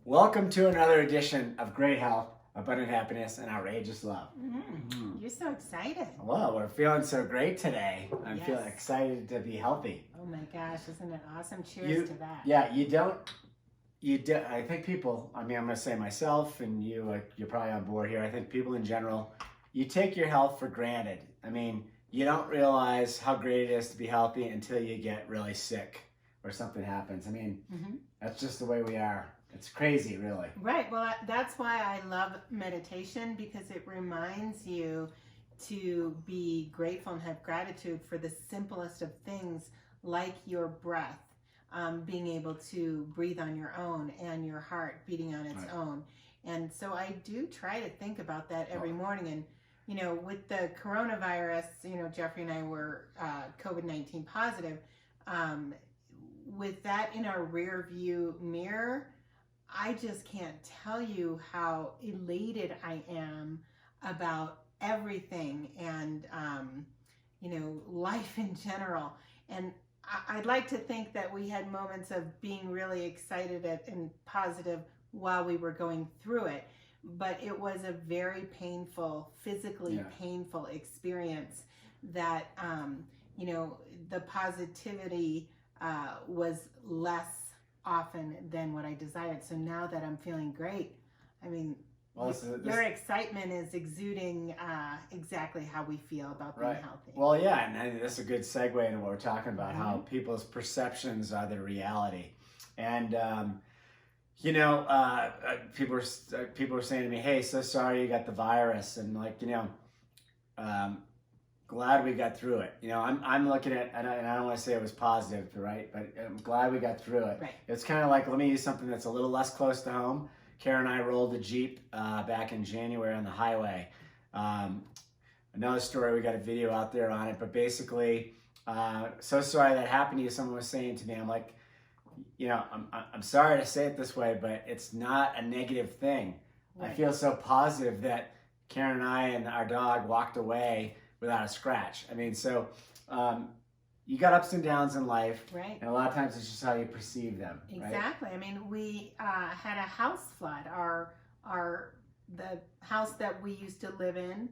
Welcome to another edition of Great Health, Abundant Happiness, and Outrageous Love. You're so excited. Well, we're feeling so great today. I'm Yes. feeling excited to be healthy. Oh my gosh, isn't it awesome? Cheers to that. Yeah, I think people, I'm going to say myself and you're probably on board here. I think people in general, you take your health for granted. You don't realize how great it is to be healthy until you get really sick or something happens. That's just the way we are. It's crazy, really. Right. Well, that's why I love meditation, because it reminds you to be grateful and have gratitude for the simplest of things, like your breath, being able to breathe on your own and your heart beating on its own. And so I do try to think about that every morning. And, with the coronavirus, Jeffrey and I were COVID-19 positive. With that in our rear view mirror, I just can't tell you how elated I am about everything and, life in general. And I'd like to think that we had moments of being really excited and positive while we were going through it. But it was a very painful, physically painful experience that, the positivity was less often than what I desired. So now that I'm feeling great, your excitement is exuding exactly how we feel about being healthy. Well, yeah, and that's a good segue into what we're talking about, how people's perceptions are their reality. And, people are saying to me, hey, so sorry you got the virus. And glad we got through it. I'm looking at, and I don't want to say it was positive, right? But I'm glad we got through it. Right. It's kind of like, let me use something that's a little less close to home. Karen and I rolled a Jeep back in January on the highway. Another story, we got a video out there on it, but basically, so sorry that happened to you. Someone was saying to me, I'm like, I'm sorry to say it this way, but it's not a negative thing. Right. I feel so positive that Karen and I and our dog walked away without a scratch. You got ups and downs in life, right? And a lot of times it's just how you perceive them. Exactly. Right? We had a house flood. The house that we used to live in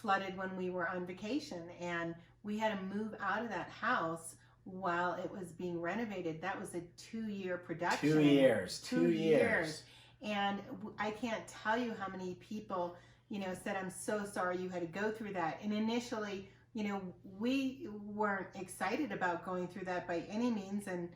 flooded when we were on vacation, and we had to move out of that house while it was being renovated. That was a 2-year production. 2 years. 2 years. And I can't tell you how many people, said, I'm so sorry you had to go through that. And initially, we weren't excited about going through that by any means. And,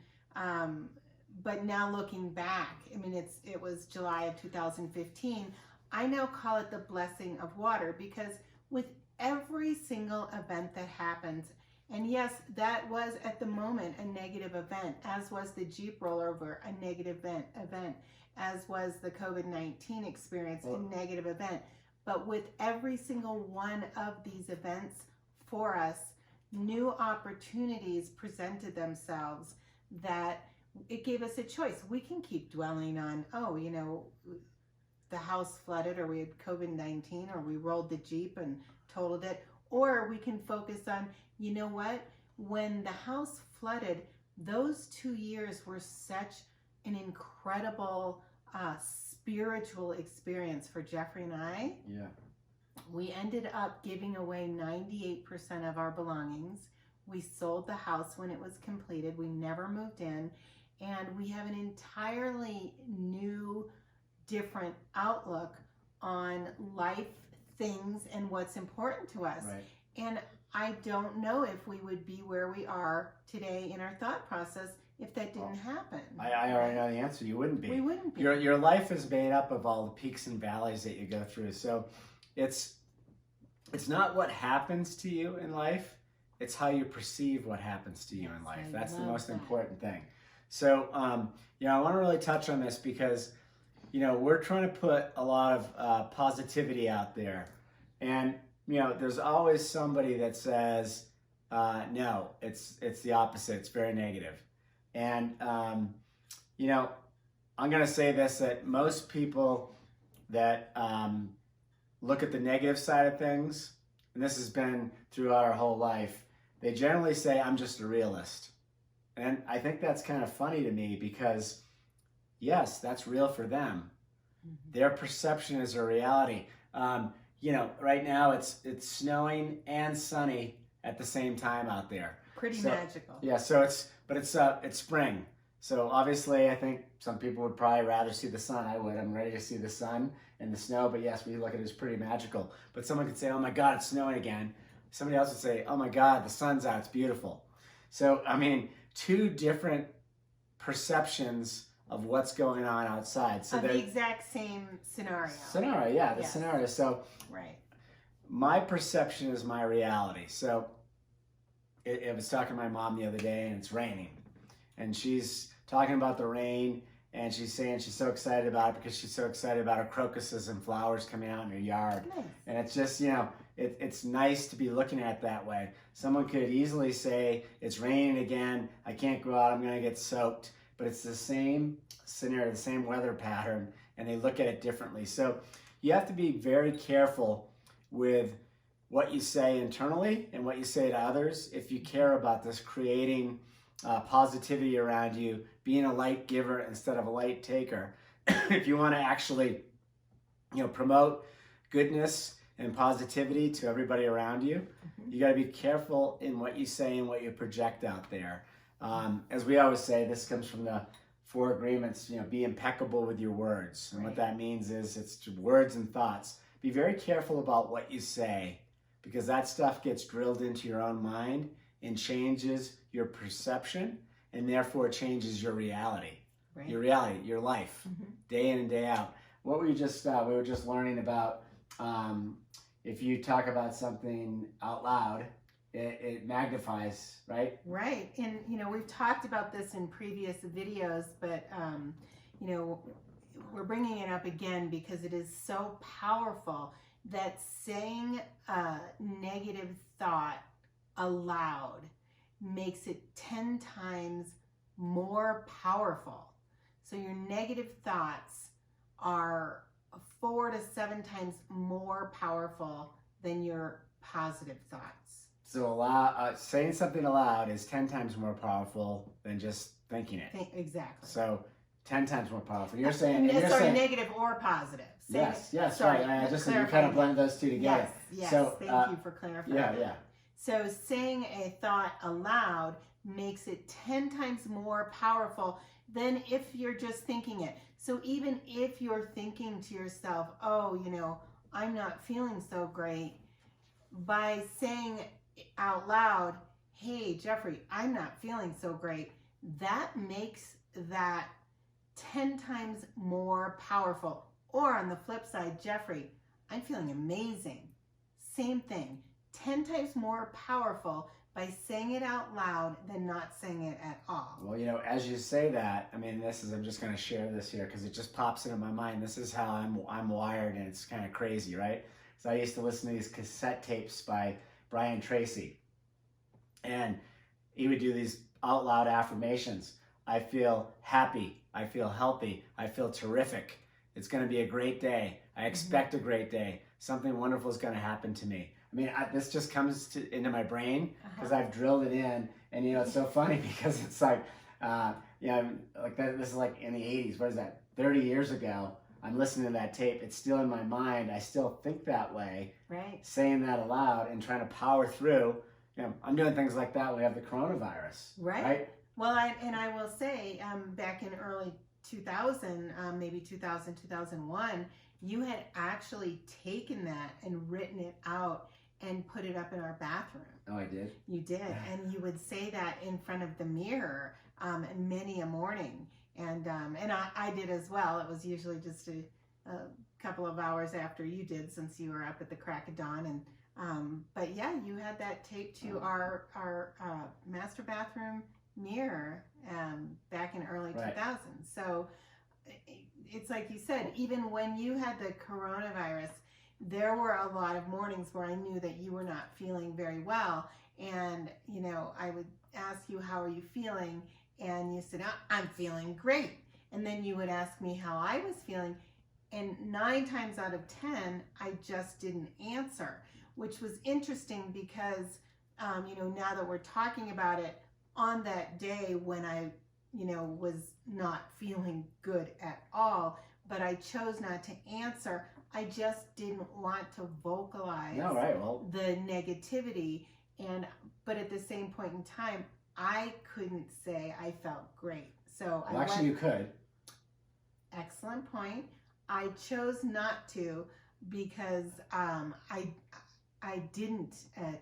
but now looking back, it was July of 2015. I now call it the blessing of water, because with every single event that happens, and yes, that was at the moment a negative event, as was the Jeep rollover a negative event, as was the COVID-19 experience a negative event. But with every single one of these events for us, new opportunities presented themselves that it gave us a choice. We can keep dwelling on, the house flooded, or we had COVID-19, or we rolled the Jeep and totaled it. Or we can focus on, you know what? When the house flooded, those 2 years were such an incredible spiritual experience for Jeffrey and I. Yeah. We ended up giving away 98% of our belongings. We sold the house when it was completed. We never moved in. And we have an entirely new, different outlook on life, things, and what's important to us. Right. And I don't know if we would be where we are today in our thought process if that didn't happen. I already know the answer. You wouldn't be. We wouldn't be. Your life is made up of all the peaks and valleys that you go through. So it's not what happens to you in life. It's how you perceive what happens to you in life. That's the most important thing. So, I want to really touch on this because, we're trying to put a lot of positivity out there. And, there's always somebody that says, no, it's the opposite. It's very negative. And, I'm going to say this, that most people that look at the negative side of things, and this has been throughout our whole life, they generally say, I'm just a realist. And I think that's kind of funny to me because yes, that's real for them. Mhm. Their perception is a reality. Right now it's snowing and sunny at the same time out there. Pretty So magical. yeah, so it's spring. So obviously, I think some people would probably rather see the sun. I would. I'm ready to see the sun and the snow. But yes, we look at it as pretty magical. But someone could say, "Oh my God, it's snowing again." Somebody else would say, "Oh my God, the sun's out. It's beautiful." So I mean, two different perceptions of what's going on outside. So Of the exact same scenario. Scenario, yeah, the Yes. scenario. So Right. my perception is my reality. So I was talking to my mom the other day, and it's raining, and she's talking about the rain, and she's saying she's so excited about it because she's so excited about her crocuses and flowers coming out in her yard. Nice. And it's just, it's nice to be looking at it that way. Someone could easily say, it's raining again, I can't go out, I'm going to get soaked. But it's the same scenario, the same weather pattern, and they look at it differently. So you have to be very careful with what you say internally and what you say to others if you care about this creating positivity around you, being a light giver instead of a light taker. If you want to actually promote goodness and positivity to everybody around you, you got to be careful in what you say and what you project out there. As we always say, this comes from the 4 agreements, be impeccable with your words. And what that means is it's words and thoughts. Be very careful about what you say, because that stuff gets drilled into your own mind and changes your perception, and therefore changes your reality. Right. Your reality, your life, day in and day out. What we were just learning about, if you talk about something out loud, it magnifies, right? Right. And, we've talked about this in previous videos, but, we're bringing it up again because it is so powerful that saying a negative thought aloud makes it 10 times more powerful. So your negative thoughts are 4 to 7 times more powerful than your positive thoughts. So saying something aloud is 10 times more powerful than just thinking it. Exactly. So 10 times more powerful. You're saying... negative or positive. Yes, sorry. I just you kind of blend those two together. Yes, so, thank you for clarifying. Yeah. So saying a thought aloud makes it 10 times more powerful than if you're just thinking it. So even if you're thinking to yourself, oh, I'm not feeling so great, by saying out loud, hey, Jeffrey, I'm not feeling so great, that makes that 10 times more powerful. Or on the flip side, Jeffrey, I'm feeling amazing. Same thing, 10 times more powerful by saying it out loud than not saying it at all. Well, as you say that, I'm just going to share this here because it just pops into my mind. This is how I'm wired, and it's kind of crazy, right? So I used to listen to these cassette tapes by Brian Tracy, and he would do these out loud affirmations. I feel happy. I feel healthy. I feel terrific. It's going to be a great day. I expect a great day. Something wonderful is going to happen to me. This just comes into my brain because I've drilled it in, and it's so funny because it's like, this is like in the 80s. What is that? 30 years ago. I'm listening to that tape. It's still in my mind. I still think that way. Right. Saying that aloud and trying to power through. I'm doing things like that when we have the coronavirus. Right. Well, I will say, back in early 2000, maybe 2000, 2001, you had actually taken that and written it out and put it up in our bathroom. Oh, I did? You did. And you would say that in front of the mirror many a morning. And I did as well. It was usually just a couple of hours after you did, since you were up at the crack of dawn. But yeah, you had that taped to our master bathroom mirror back in early 2000. So it's like you said, even when you had the coronavirus, there were a lot of mornings where I knew that you were not feeling very well. And, I would ask you, how are you feeling? And you said, I'm feeling great. And then you would ask me how I was feeling. And 9 times out of 10, I just didn't answer, which was interesting because, now that we're talking about it, on that day when I was not feeling good at all, but I chose not to answer. I just didn't want to vocalize No, right. Well, the negativity. But at the same point in time, I couldn't say I felt great. So well, actually, you could. Excellent point. I chose not to because I didn't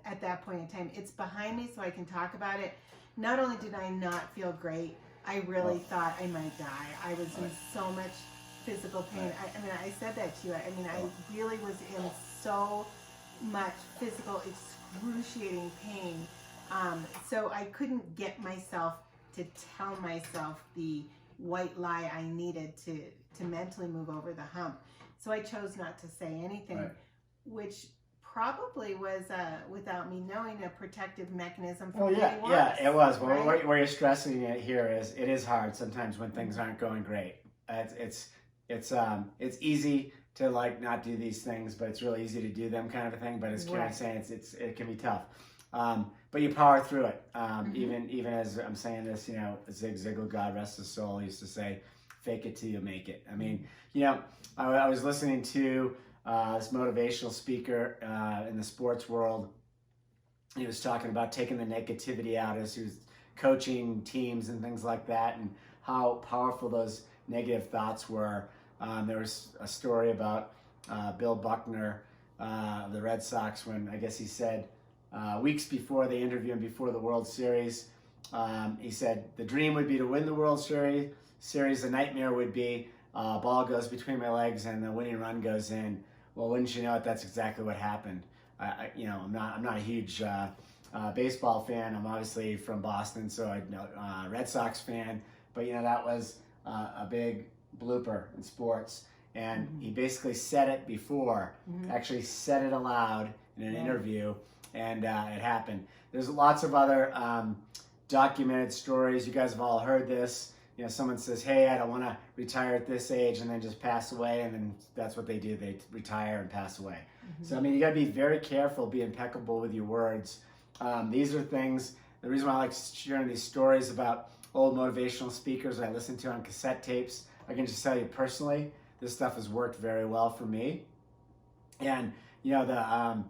at that point in time. It's behind me, so I can talk about it. Not only did I not feel great, I really thought I might die. I was in so much physical pain. I mean, I said that to you. I mean, I really was in so much physical, excruciating pain. So I couldn't get myself to tell myself the white lie I needed to mentally move over the hump. So I chose not to say anything, which probably was, without me knowing, a protective mechanism for me. Yeah, it was. Well, where you're stressing it here is it is hard sometimes when things aren't going great. It's easy to like not do these things, but it's really easy to do them, kind of a thing. But as Karen's saying, it can be tough. But you power through it. Even as I'm saying this, Zig Ziglar, God rest his soul, used to say, "Fake it till you make it." I mean, I was listening to this motivational speaker in the sports world. He was talking about taking the negativity out as he was coaching teams and things like that, and how powerful those negative thoughts were. There was a story about Bill Buckner of the Red Sox when I guess he said weeks before they interviewed him before the World Series, he said the dream would be to win the World Series. The nightmare would be ball goes between my legs and the winning run goes in. Well, wouldn't you know it? That's exactly what happened. I'm not a huge baseball fan. I'm obviously from Boston, so I'm Red Sox fan. But that was a big blooper in sports, and he basically said it before, actually said it aloud in an interview, and it happened. There's lots of other documented stories. You guys have all heard this. Someone says, "Hey, I don't want to retire at this age," and then just pass away, and then that's what they do. They retire and pass away. So, I mean, you got to be very careful, be impeccable with your words. These are things, the reason why I like sharing these stories about old motivational speakers I listen to on cassette tapes, I can just tell you personally, this stuff has worked very well for me. And, the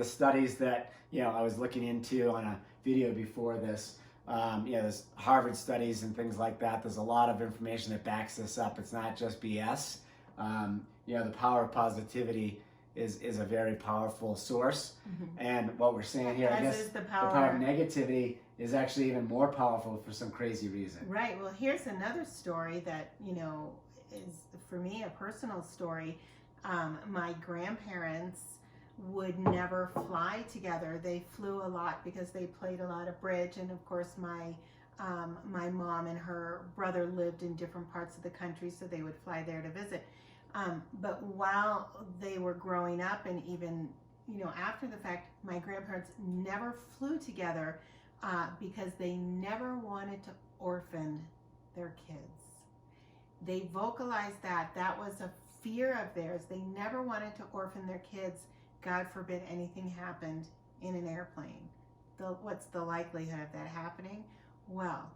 studies that, I was looking into on a video before this, there's Harvard studies and things like that. There's a lot of information that backs this up. It's not just BS. The power of positivity is a very powerful source. And what we're saying here, I guess the power of negativity is actually even more powerful for some crazy reason. Right. Well, here's another story that, is for me a personal story. My grandparents would never fly together. They flew a lot because they played a lot of bridge, and of course my mom and her brother lived in different parts of the country, so they would fly there to visit. But while they were growing up, and even after the fact, my grandparents never flew together because they never wanted to orphan their kids. They vocalized that was a fear of theirs. They never wanted to orphan their kids. God forbid anything happened in an airplane. What's the likelihood of that happening? Well,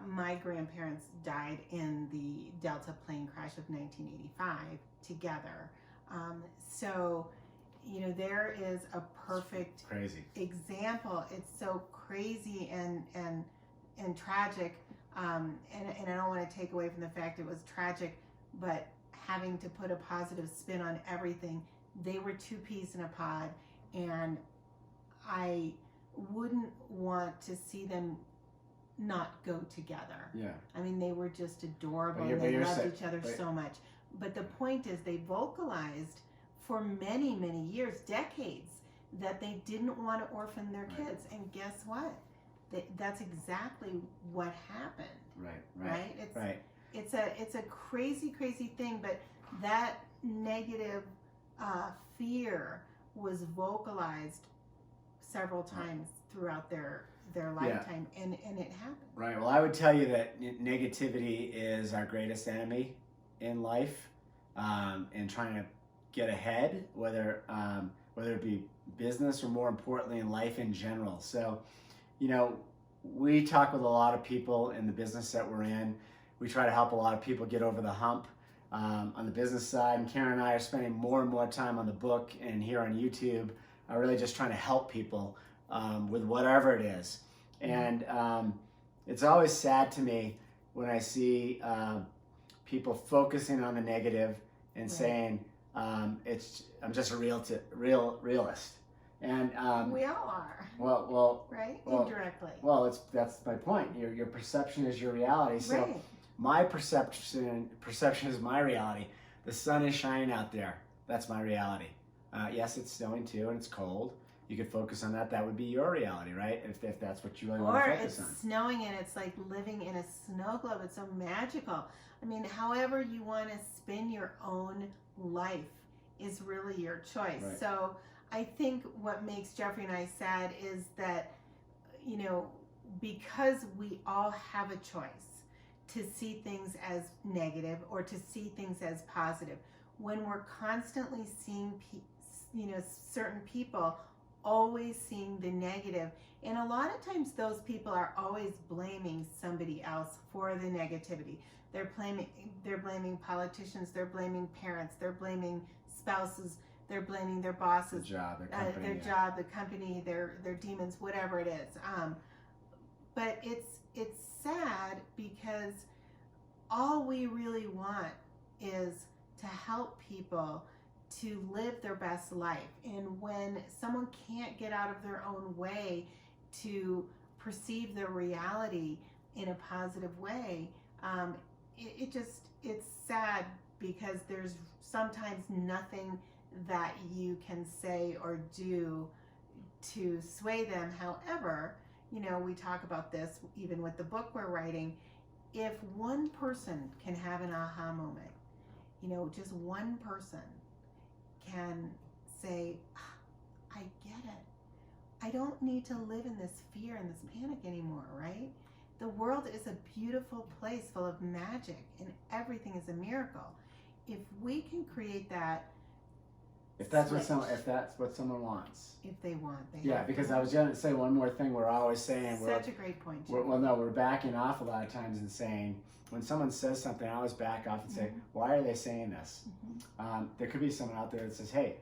my grandparents died in the Delta plane crash of 1985 together. So, there is a perfect example. It's so crazy and tragic. And I don't want to take away from the fact it was tragic, but having to put a positive spin on everything. They were two peas in a pod, and I wouldn't want to see them not go together. Yeah. I mean, they were just adorable. They loved each other so much. But the point is, they vocalized for many, many years, decades, that they didn't want to orphan their kids. And guess what? That's exactly what happened. Right. It's a crazy, crazy thing, but that negative fear was vocalized several times throughout their lifetime, and it happened. Right. Well, I would tell you that negativity is our greatest enemy in life, and trying to get ahead, whether it be business or more importantly in life in general. So, we talk with a lot of people in the business that we're in. We try to help a lot of people get over the hump on the business side. And Karen and I are spending more and more time on the book and here on YouTube, really just trying to help people with whatever it is. And it's always sad to me when I see people focusing on the negative and saying, I'm just a realist. And we all are. Well, right? Well, indirectly. Well, that's my point. Your perception is your reality. So Right. my perception is my reality. The sun is shining out there. That's my reality. Yes, it's snowing too, and it's cold. You could focus on that. That would be your reality, right? If that's what you really want to Or focus it's on. snowing and it's like living in a snow globe. It's so magical. I mean, however you want to spin your own life is really your choice. Right. So I think what makes Jeffrey and I sad is that, you know, because we all have a choice to see things as negative or to see things as positive, when we're constantly seeing, certain people always seeing the negative, and a lot of times those people are always blaming somebody else for the negativity. They're blaming politicians, they're blaming parents, they're blaming spouses, they're blaming their bosses, The job, the company, their demons, whatever it is. But it's sad because all we really want is to help people to live their best life. And when someone can't get out of their own way to perceive their reality in a positive way, it's sad because there's sometimes nothing that you can say or do to sway them. However, we talk about this even with the book we're writing. If one person can have an aha moment, just one person can say, I get it. I don't need to live in this fear and this panic anymore, right? The world is a beautiful place full of magic and everything is a miracle. If we can create that, if that's what someone wants. If they want, because I was going to say one more thing. We're always saying such a great point. We're backing off a lot of times and saying, when someone says something, I always back off and say, why are they saying this? There could be someone out there that says, hey,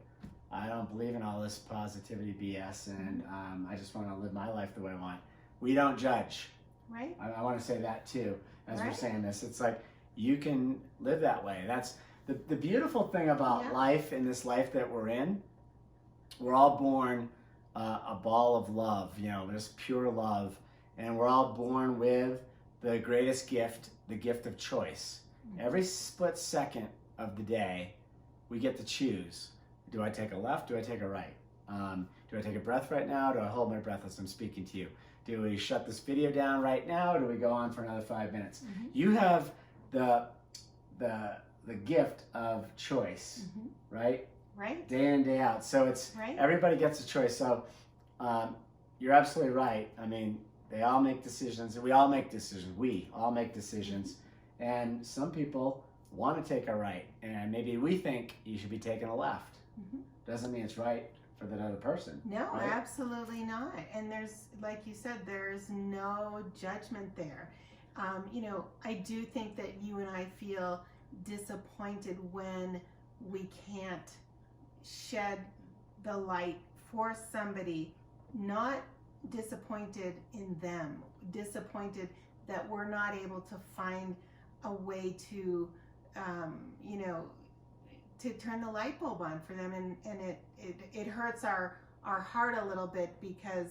I don't believe in all this positivity BS, and I just want to live my life the way I want. We don't judge. Right. I want to say that too, as we're saying this. It's like, you can live that way. That's the beautiful thing about life, in this life that we're in. We're all born a ball of love, just pure love. And we're all born with the greatest gift, the gift of choice. Every split second of the day, we get to choose. Do I take a left? Do I take a right? Do I take a breath right now? Do I hold my breath as I'm speaking to you? Do we shut this video down right now? Or do we go on for another 5 minutes? You have the gift of choice, right? Right. Day in, day out. So it's everybody gets a choice. So you're absolutely right. I mean, they all make decisions, and we all make decisions. We all make decisions. And some people want to take a right, and maybe we think you should be taking a left. Doesn't mean it's right for that other person. No, right? Absolutely not. And there's, like you said, there's no judgment there. I do think that you and I feel disappointed when we can't shed the light for somebody, not disappointed in them, disappointed that we're not able to find a way to, to turn the light bulb on for them. And it hurts our heart a little bit because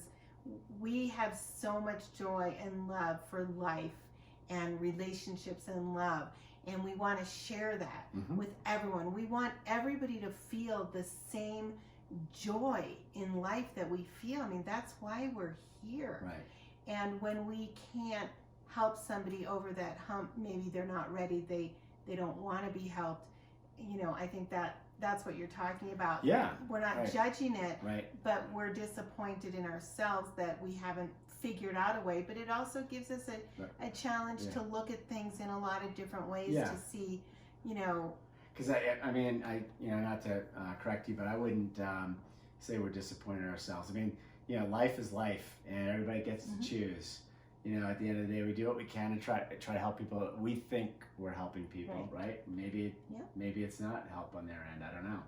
we have so much joy and love for life and relationships and love. And we want to share that with everyone. We want everybody to feel the same joy in life that we feel. I mean, that's why we're here. Right. And when we can't help somebody over that hump, maybe they're not ready, they don't want to be helped. I think that's what you're talking about. Yeah. We're not judging it, right, but we're disappointed in ourselves that we haven't figured out a way. But it also gives us a challenge to look at things in a lot of different ways to see, Because I mean, not to correct you, but I wouldn't say we're disappointed in ourselves. I mean, life is life, and everybody gets to choose. you know, at the end of the day, we do what we can to try to help people. We think we're helping people, right? Maybe it's not help on their end. I don't know.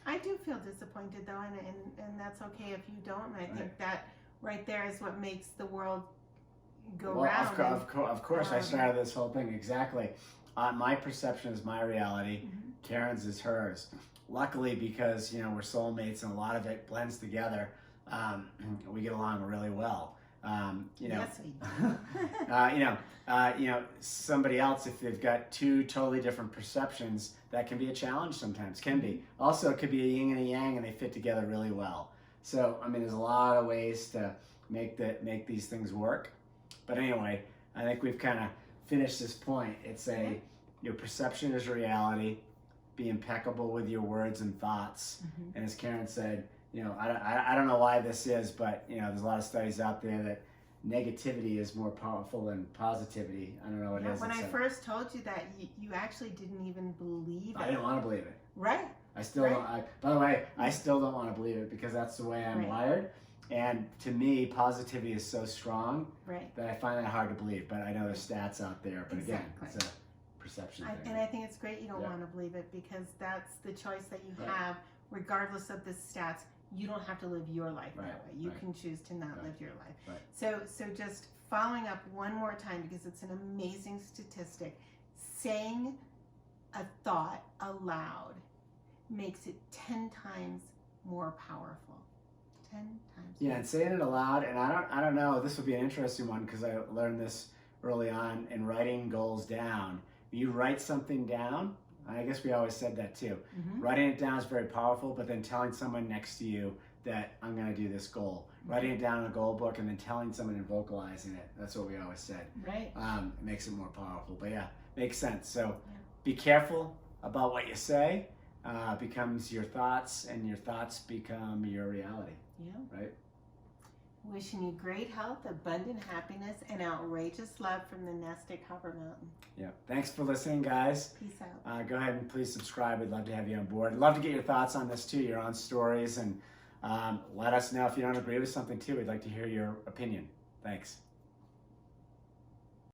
I do feel disappointed though, and that's okay if you don't. I think that right there is what makes the world go round. Of course, I started this whole thing exactly. My perception is my reality. Karen's is hers. Luckily, because you know we're soulmates and a lot of it blends together, we get along really well. You know, yes, we do. you know, somebody else, if they've got two totally different perceptions, that can be a challenge sometimes. Can be. Also, it could be a yin and a yang, and they fit together really well. So, I mean, there's a lot of ways to make these things work. But anyway, I think we've kind of finished this point. It's your perception is reality. Be impeccable with your words and thoughts. And as Karen said, you know, I don't know why this is, but you know, there's a lot of studies out there that negativity is more powerful than positivity. I don't know what it is. When I first told you that, you actually didn't even believe it. I didn't want to believe it. Right. I still don't. By the way, I still don't want to believe it because that's the way I'm wired. And to me, positivity is so strong that I find that hard to believe. But I know there's stats out there. But again, it's a perception thing. And I think it's great you don't want to believe it because that's the choice that you have, regardless of the stats. You don't have to live your life that way. You can choose to not live your life. So just following up one more time because it's an amazing statistic. Saying a thought aloud makes it 10 times more powerful. 10 times. Yeah, and saying it aloud, and I don't know. This would be an interesting one because I learned this early on in writing goals down. You write something down. I guess we always said that too. Writing it down is very powerful, but then telling someone next to you that I'm going to do this goal. Writing it down in a goal book and then telling someone and vocalizing it. That's what we always said. Right. It makes it more powerful. But yeah, makes sense. So be careful about what you say. Becomes your thoughts, and your thoughts become your reality. Yeah. Right? Wishing you great health, abundant happiness, and outrageous love from the Nastic Hopper Mountain. Yeah. Thanks for listening, guys. Peace out. Go ahead and please subscribe. We'd love to have you on board. I'd love to get your thoughts on this too, your own stories, and let us know if you don't agree with something too. We'd like to hear your opinion. Thanks.